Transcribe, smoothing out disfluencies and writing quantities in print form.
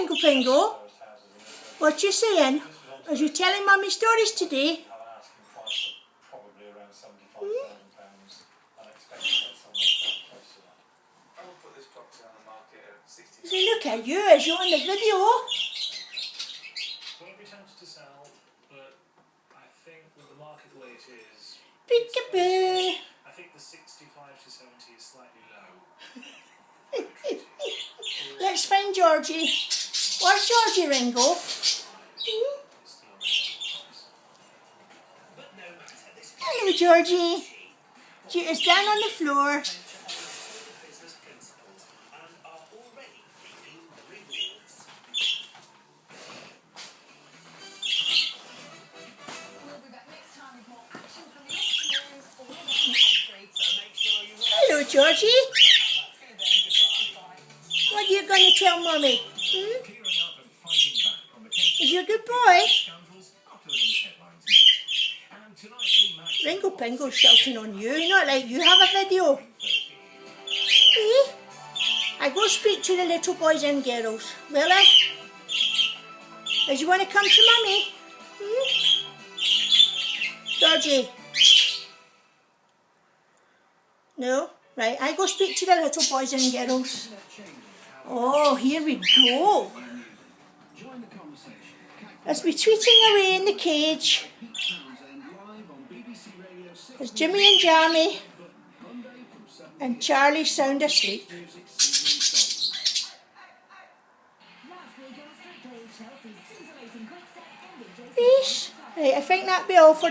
Ringo Pingo. What you saying? Are you telling Mummy stories today? See, look at you as you're on the video. Won't be tempted to sell, but I think with the market the way it is, Peekaboo. I think the 65 to 70 is slightly low. Let's find Georgie. Where's Georgie, Ringo? Hello, Georgie. She is down on the floor. Hello, Georgie. What are you going to tell Mummy? Is you a good boy? Ringo Pingo's shouting on you, not like you have a video. Eh? I go speak to the little boys and girls, will I? Does you want to come to Mummy? Georgie? No? Right, I go speak to the little boys and girls. Oh, here we go. Let's be tweeting away in the cage. There's Jimmy and Jammy and Charlie sound asleep. Peace. Right, I think that'll be all for